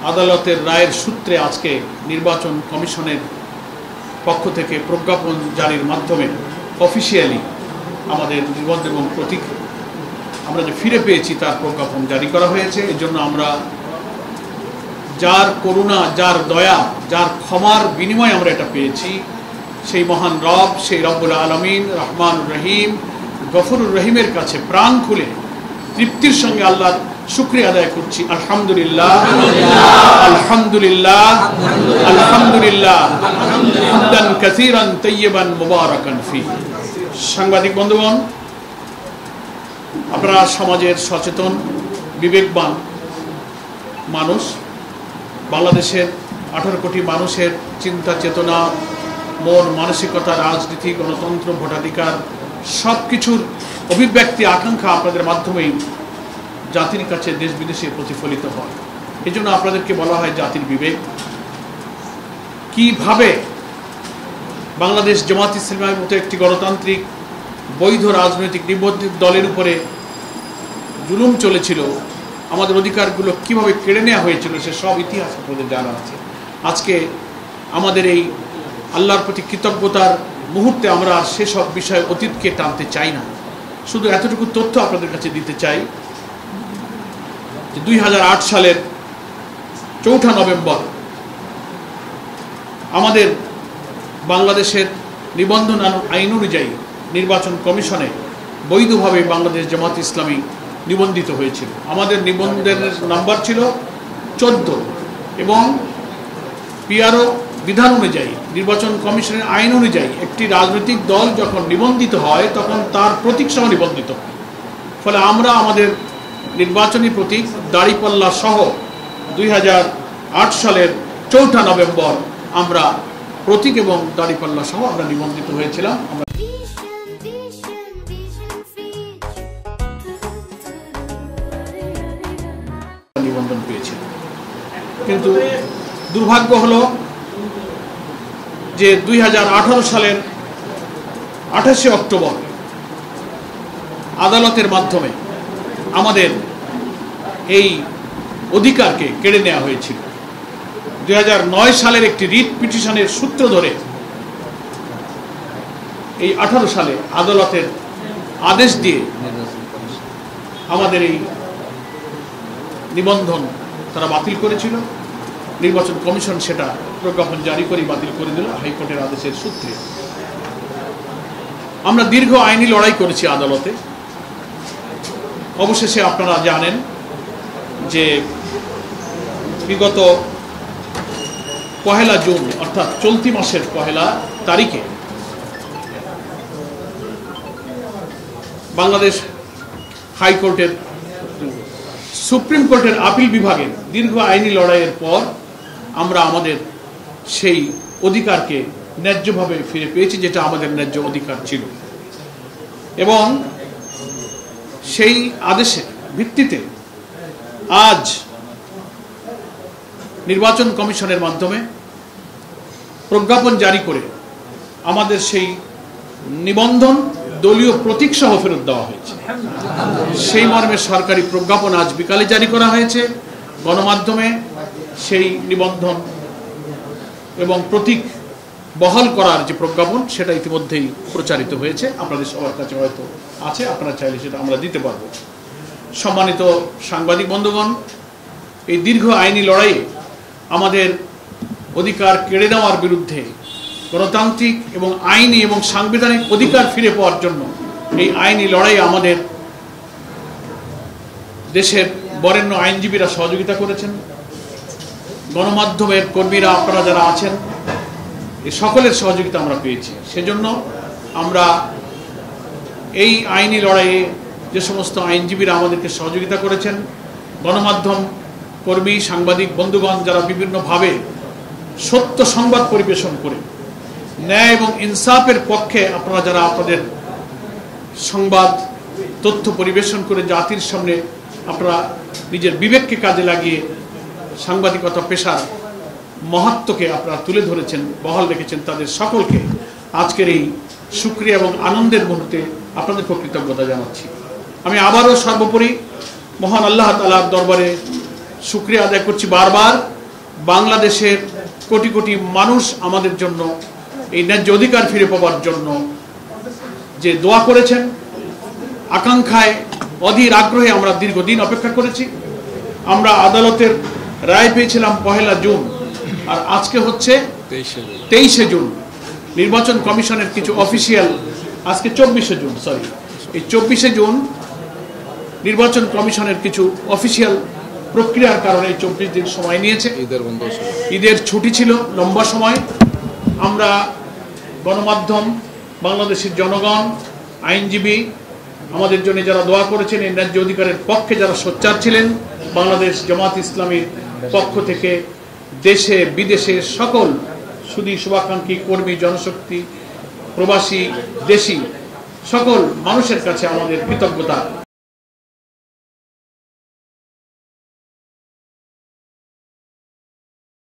আদালতের রায়ের সূত্রে আজকে নির্বাচন কমিশনের পক্ষ থেকে প্রজ্ঞাপন জারির মাধ্যমে অফিসিয়ালি আমাদের নিবন্ধন এবং প্রতীক আমরা যে ফিরে পেয়েছি তার প্রজ্ঞাপন জারি করা হয়েছে। এর জন্য আমরা যার করুণা, যার দয়া, যার ক্ষমার বিনিময়ে আমরা এটা পেয়েছি, সেই মহান রব, সেই রব্বুল আলামিন রহমানুর রহিম গফুরুর রহিমের কাছে প্রাণ খুলে তৃপ্তির সঙ্গে আল্লাহর শুকরিয়া আদায় করছি। আলহামদুলিল্লাহ, আলহামদুলিল্লাহ, আলহামদুলিল্লাহ, হামদান কাসীরান তাইয়িবান মুবারাকান ফি। সাংবাদিক বন্ধুগণ, আপনারা সমাজের সচেতন বিবেকবান মানুষ। বাংলাদেশের 18 কোটি মানুষের চিন্তা চেতনা, মন মানসিকতা, রাজনীতি, গণতন্ত্র, ভোটাধিকার সব কিছুর অভিব্যক্তি, আকাঙ্ক্ষা আপনাদের মাধ্যমেই জাতির কাছে দেশ বিদেশে প্রতিফলিত হয়। এই জন্য আপনাদেরকে বলা হয় জাতির বিবেক। কিভাবে বাংলাদেশ জামাত ইসলামের মতো একটি গণতান্ত্রিক বৈধ রাজনৈতিক নিবন্ধিত দলের উপরে জুলুম চলেছিল, আমাদের অধিকারগুলো কিভাবে কেড়ে নেওয়া হয়েছিল, সে সব ইতিহাস আপনাদের জানা আছে। আজকে আমাদের এই আল্লাহর প্রতি কৃতজ্ঞতার মুহূর্তে আমরা সেসব বিষয় অতীতকে টানতে চাই না। শুধু এতটুকু তথ্য আপনাদের কাছে দিতে চাই যে 2008 সালের 4 নভেম্বর আমাদের বাংলাদেশের নিবন্ধন আইন অনুযায়ী নির্বাচন কমিশনে বৈধভাবে বাংলাদেশ জামাত ইসলামী নিবন্ধিত হয়েছিল। আমাদের নিবন্ধনের নাম্বার ছিল 14 এবং পিআরও বিধান অনুযায়ী, নির্বাচন কমিশনের আইন অনুযায়ী একটি রাজনৈতিক দল যখন নিবন্ধিত হয় তখন তার প্রতীক সহ নিবন্ধিত হয়। ফলে আমরা আমাদের নির্বাচনী প্রতীক দাড়িপাল্লা সহ 2008 সালের 4 নভেম্বর আমরা প্রতীক এবং দাড়িপাল্লা সহ আমরা নিবন্ধিত হয়েছিলাম। আমরা নিবন্ধন পেয়েছিলাম, কিন্তু দুর্ভাগ্য হলো যে 2018 সালের 28 অক্টোবর আদালতের মাধ্যমে আমাদের এই অধিকারকে কেড়ে নেওয়া হয়েছিল। 2009 সালের একটি রিট পিটিশনের সূত্র ধরে এই 18 সালে আদালতের আদেশ দিয়ে আমাদের এই নিবন্ধন তারা বাতিল করেছিল। নির্বাচন কমিশন সেটা প্রজ্ঞাপন জারি করে বাতিল করে দিল হাইকোর্টের আদেশের সূত্রে। আমরা দীর্ঘ আইনি লড়াই করেছি আদালতে। অবশেষে আপনারা জানেন যে বিগত 1 জুন অর্থাৎ চলতি মাসের 1 তারিখে বাংলাদেশ হাইকোর্টের সুপ্রিম কোর্টের আপিল বিভাগের দীর্ঘ আইনি লড়াইয়ের পর আমরা আমাদের সেই অধিকারকে ন্যায্যভাবে ফিরে পেয়েছি, যেটা আমাদের ন্যায্য অধিকার ছিল। এবং সেই আদেশের ভিত্তিতে আজ নির্বাচন কমিশনের মাধ্যমে প্রজ্ঞাপন জারি করে আমাদের সেই নিবন্ধন দলীয় প্রতীক সহ ফেরত দেওয়া হয়েছে। সেই মর্মে সরকারি প্রজ্ঞাপন আজ বিকালে জারি করা হয়েছে। গণমাধ্যমে সেই নিবন্ধন এবং প্রতীক বহাল করার যে প্রজ্ঞাপন সেটা ইতিমধ্যেই প্রচারিত হয়েছে, আপনাদের সবার কাছে হয়তো আছে, আপনারা চাইলে সেটা আমরা দিতে পারব। সম্মানিত সাংবাদিক বন্ধুগণ, এই দীর্ঘ আইনি লড়াইয়ে আমাদের অধিকার কেড়ে নেওয়ার বিরুদ্ধে গণতান্ত্রিক এবং আইনি এবং সাংবিধানিক অধিকার ফিরে পাওয়ার জন্য এই আইনি লড়াইয়ে আমাদের দেশের বরেণ্য আইনজীবীরা সহযোগিতা করেছেন, গণমাধ্যমের কর্মীরা, আপনারা যারা আছেন, এই সকলের সহযোগিতা আমরা পেয়েছি। সেজন্য আমরা এই আইনি লড়াইয়ে যে সমস্ত আইনজীবীরা আমাদেরকে সহযোগিতা করেছেন, গণমাধ্যম কর্মী, সাংবাদিক বন্ধুগণ যারা বিভিন্নভাবে সত্য সংবাদ পরিবেশন করে ন্যায় এবং ইনসাফের পক্ষে আপনারা যারা আপনাদের সংবাদ তথ্য পরিবেশন করে জাতির সামনে আপনারা নিজের বিবেককে কাজে লাগিয়ে সাংবাদিকতা পেশার মহত্বকে আপনারা তুলে ধরেছেন, বহাল রেখেছেন, তাদের সকলকে আজকের এই শুকরিয়া এবং আনন্দের মুহূর্তে আপনাদেরকে কৃতজ্ঞতা জানাচ্ছি। আমি আবারও সর্বোপরি মহান আল্লাহ তাআলার দরবারে শুকরিয়া আদায় করছি বারবার বাংলাদেশের কোটি কোটি মানুষ আমাদের জন্য এই ন্যায্য অধিকার ফিরে পাওয়ার জন্য যে দোয়া করেছেন, আকাঙ্ক্ষায় অধীর আগ্রহে আমরা দীর্ঘদিন অপেক্ষা করেছি। আমরা আদালতের রায় পেয়েছিলাম 1 জুন, আর আজকে হচ্ছে 23 জুন। নির্বাচন কমিশনের কিছু অফিসিয়াল, আজকে 24 জুন, সরি, এই 24 জুন নির্বাচন কমিশনের কিছু অফিসিয়াল প্রক্রিয়ার কারণে 24 দিন সময় নিয়েছে। ঈদের ছুটি ছিল, লম্বা সময়। আমরা গণমাধ্যম, বাংলাদেশের জনগণ, আইনজীবী, আমাদের জন্য যারা দোয়া করেছেন, এই ন্যায্য অধিকারের পক্ষে যারা সোচ্চার ছিলেন, বাংলাদেশ জামাত ইসলামীর পক্ষ থেকে দেশে বিদেশে সকল সুধী শুভাকাঙ্ক্ষী কর্মী, জনশক্তি, প্রবাসী, দেশি সকল মানুষের কাছে আমাদের কৃতজ্ঞতা